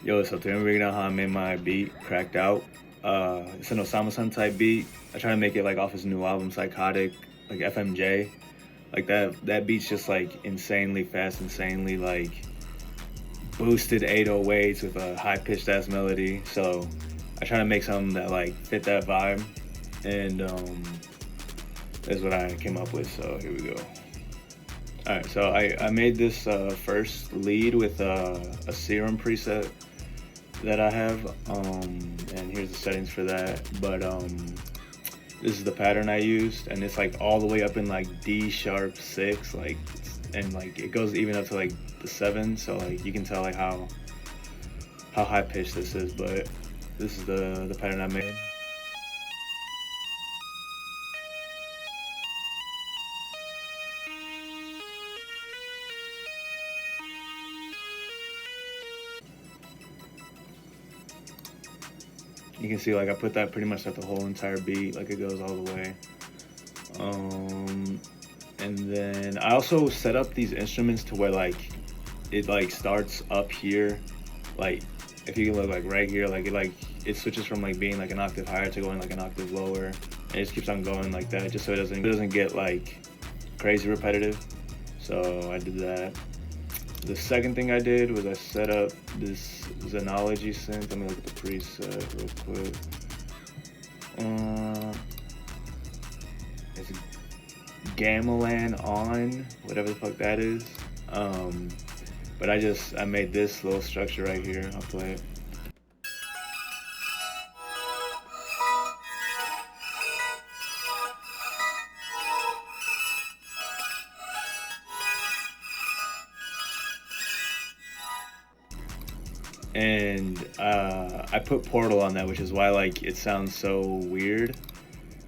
Yo, so today I'm figuring out how I made my beat Cracked Out. It's an Osamason type beat. I try to make it like off his new album Psychotic, like FMJ. Like that beat's just like insanely fast, insanely like boosted 808s with a high pitched ass melody. So I try to make something that like fit that vibe, and that's what I came up with. So here we go. All right, so I made this first lead with a serum preset that I have, and here's the settings for that. But this is the pattern I used, and it's like all the way up in like D sharp 6, like, and like it goes even up to like the 7. So like you can tell like how high pitched this is. But this is the pattern I made. You can see like I put that pretty much at the whole entire beat, like it goes all the way. And then I also set up these instruments to where like it like starts up here, like if you can look like right here, like it switches from like being like an octave higher to going like an octave lower, and it just keeps on going like that, just so it doesn't get like crazy repetitive. So I did that. The second thing I did was I set up this Xenology synth. Let me look at the preset real quick. It's Gamelan on, whatever the fuck that is. But I made this little structure right here. I'll play it. And I put Portal on that, which is why like it sounds so weird.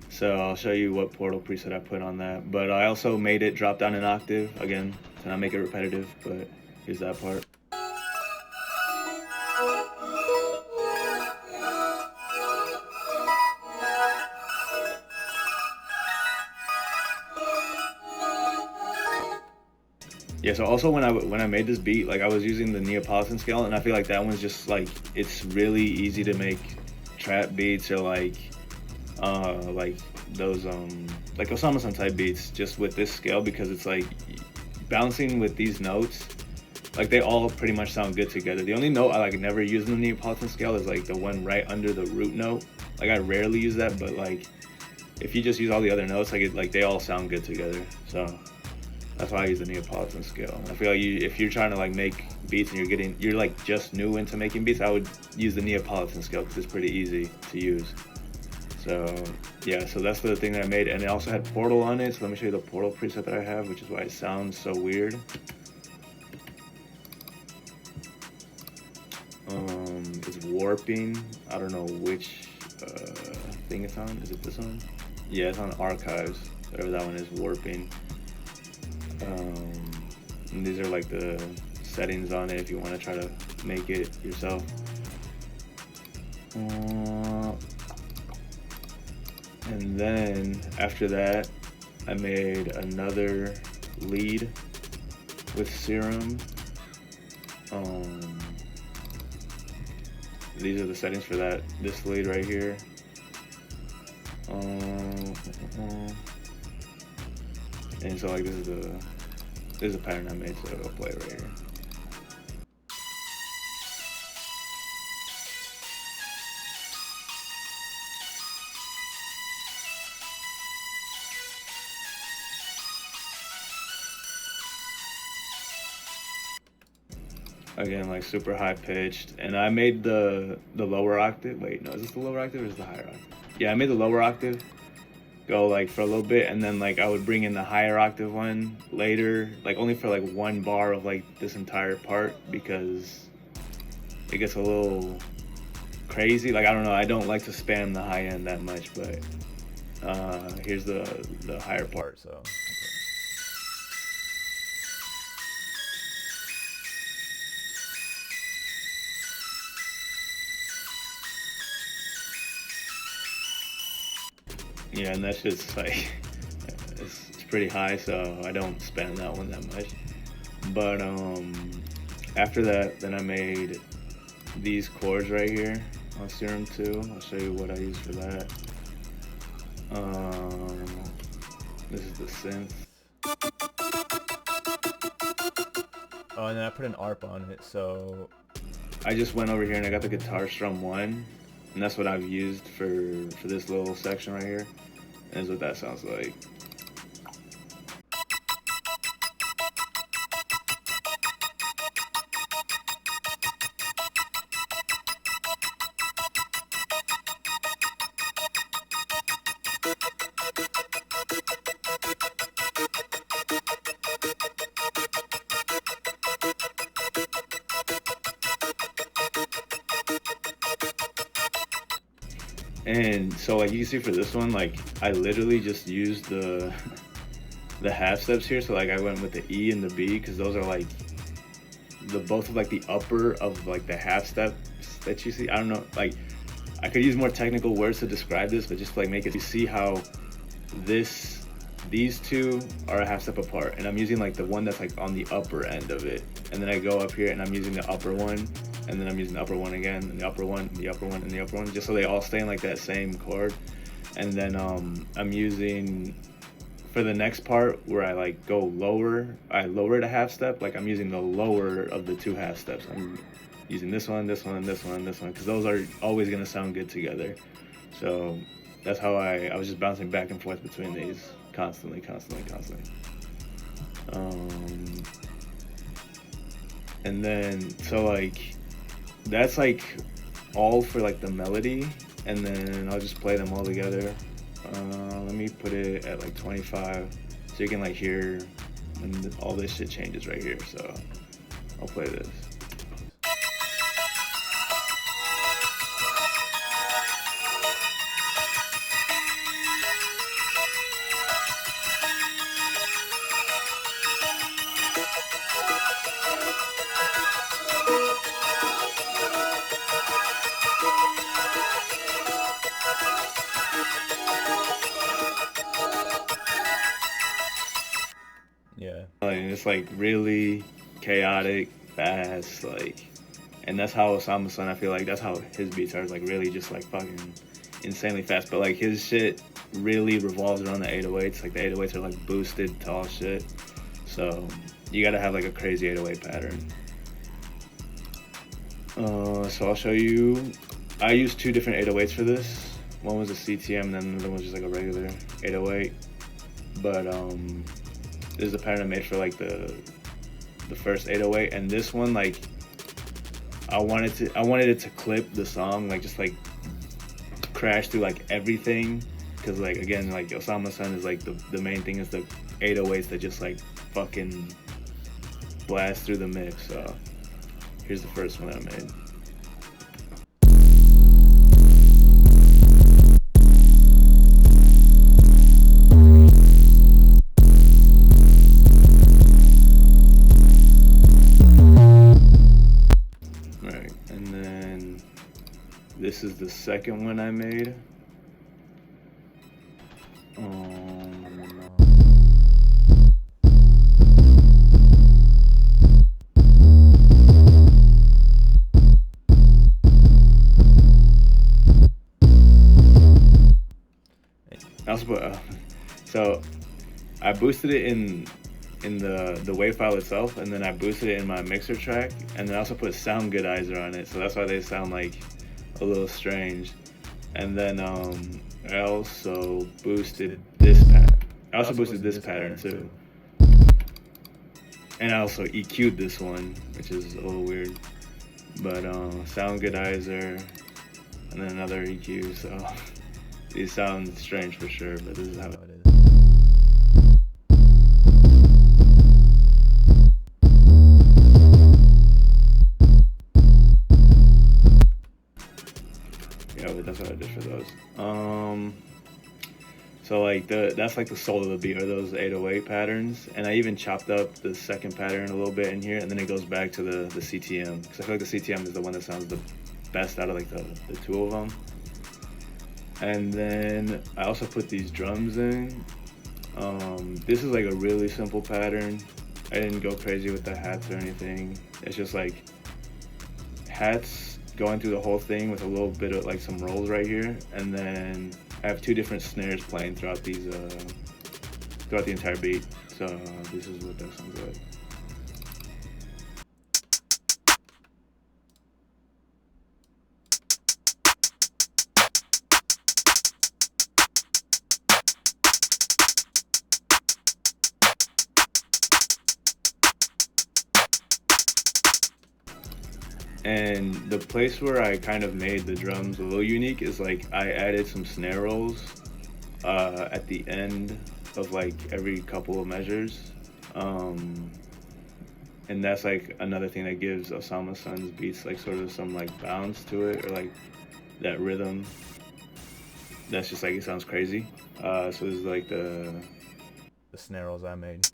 So I'll show you what Portal preset I put on that. But I also made it drop down an octave, again, to not make it repetitive, but here's that part. Yeah, so also when I made this beat, like I was using the Neapolitan scale, and I feel like that one's just like, it's really easy to make trap beats or like those like Osamason type beats just with this scale, because it's like bouncing with these notes, like they all pretty much sound good together. The only note I like never use in the Neapolitan scale is like the one right under the root note. Like I rarely use that, but like if you just use all the other notes, like they all sound good together. So that's why I use the Neapolitan scale. I feel like if you're trying to like make beats and you're like just new into making beats, I would use the Neapolitan scale because it's pretty easy to use. So yeah, so that's the thing that I made, and it also had Portal on it. So let me show you the Portal preset that I have, which is why it sounds so weird. It's warping. I don't know which thing it's on. Is it this one? Yeah, it's on Archives. Whatever that one is, warping. And these are like the settings on it if you want to try to make it yourself. And then after that, I made another lead with Serum. These are the settings for this lead right here. And so like this is a pattern I made, so I'll play it right here. Again, like super high pitched, and I made the lower octave. Wait, no, is this the lower octave or is it the higher octave? Yeah, I made the lower octave go like for a little bit, and then like I would bring in the higher octave one later, like only for like one bar of like this entire part, because it gets a little crazy. Like I don't know, I don't like to spam the high end that much, but here's the higher part. So yeah, and that's just like it's pretty high, so I don't spam that one that much. But after that, then I made these chords right here on Serum 2. I'll show you what I use for that. This is the synth. Oh, and then I put an ARP on it, so... I just went over here and I got the guitar strum 1, and that's what I've used for this little section right here. And that's what that sounds like. And so like you can see for this one, like I literally just used the half steps here. So like I went with the E and the B because those are like the both of like the upper of like the half steps that you see. I don't know, like I could use more technical words to describe this, but just like make it, you see how these two are a half step apart, and I'm using like the one that's like on the upper end of it, and then I go up here and I'm using the upper one, and then I'm using the upper one again, and the upper one, and the upper one, and the upper one, just so they all stay in like that same chord. And then I'm using, for the next part where I like go lower, I lower it a half step, like I'm using the lower of the two half steps. I'm using this one, this one, this one, this one, because those are always gonna sound good together. So that's how I was just bouncing back and forth between these constantly. And then, so like, that's like all for like the melody, and then I'll just play them all together. Let me put it at like 25, so you can like hear, and all this shit changes right here, so I'll play this. Yeah. And it's like really chaotic, fast, like, and that's how Osamason, I feel like that's how his beats are, like really just like fucking insanely fast. But like his shit really revolves around the 808s. Like the 808s are like boosted tall shit, so you gotta have like a crazy 808 pattern. So I'll show you. I used two different 808s for this. One was a CTM, and then another one was just like a regular 808. But this is a pattern I made for like the first 808, and this one, like I wanted it to clip the song, like just like crash through like everything, because like again, like Osamason is like the main thing is the 808s that just like fucking blast through the mix. So here's the first one I made. Right, and then this is the second one I made. I also put, so I boosted it in the WAV file itself, and then I boosted it in my mixer track, and then I also put sound goodizer on it, so that's why they sound like a little strange. And then I also boosted this pattern. I also boosted this pattern too. And I also EQ'd this one, which is a little weird. But sound goodizer, and then another EQ, so these sound strange for sure, but this is how it is. Yeah, but that's what I did for those. So like that's like the soul of the beat, are those 808 patterns, and I even chopped up the second pattern a little bit in here, and then it goes back to the CTM, because I feel like the CTM is the one that sounds the best out of like the two of them. And then I also put these drums in. This is like a really simple pattern. I didn't go crazy with the hats or anything. It's just like hats going through the whole thing with a little bit of like some rolls right here, and then I have 2 different snares playing throughout these throughout the entire beat. So this is what that sounds like. And the place where I kind of made the drums a little unique is like I added some snare rolls at the end of like every couple of measures. And that's like another thing that gives Osamason's beats like sort of some like bounce to it, or like that rhythm. That's just like, it sounds crazy. So this is like the snare rolls I made.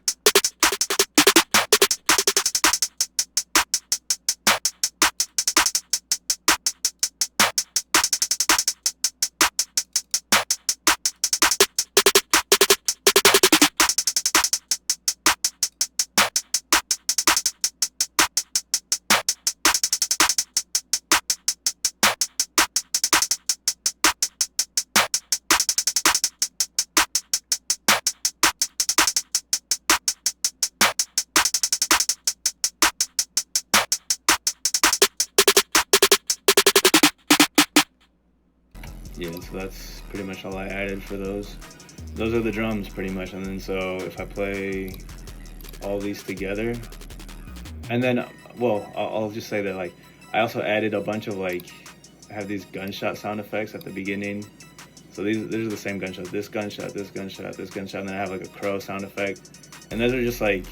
Yeah, so that's pretty much all I added for those. Those are the drums pretty much, and then so if I play all these together, and then, well, I'll just say that like I also added a bunch of like, I have these gunshot sound effects at the beginning. So these are the same gunshot, this gunshot, this gunshot, this gunshot, and then I have like a crow sound effect. And those are just like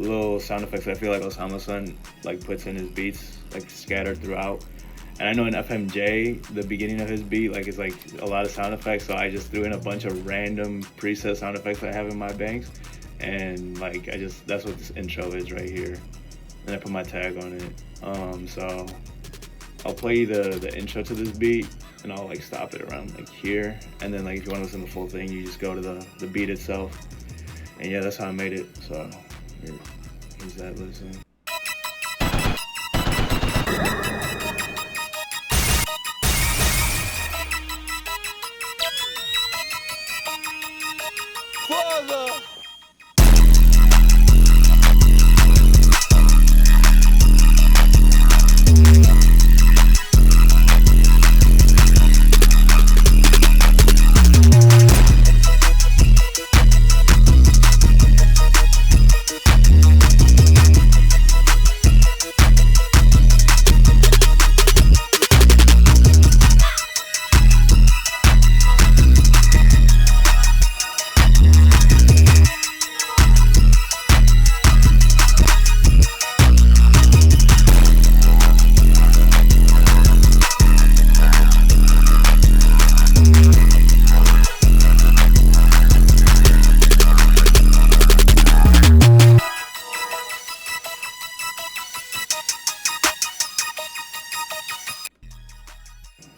little sound effects that I feel like Osamason like puts in his beats, like scattered throughout. And I know in FMJ, the beginning of his beat, like it's like a lot of sound effects, so I just threw in a bunch of random preset sound effects that I have in my banks. And like that's what this intro is right here. And I put my tag on it. So I'll play the intro to this beat, and I'll like stop it around like here. And then like if you want to listen to the full thing, you just go to the beat itself. And yeah, that's how I made it. So here's that listening.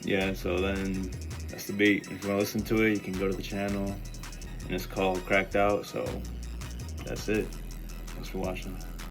Yeah, so then that's the beat. If you want to listen to it, you can go to the channel, and it's called Cracked Out. So that's it. Thanks for watching.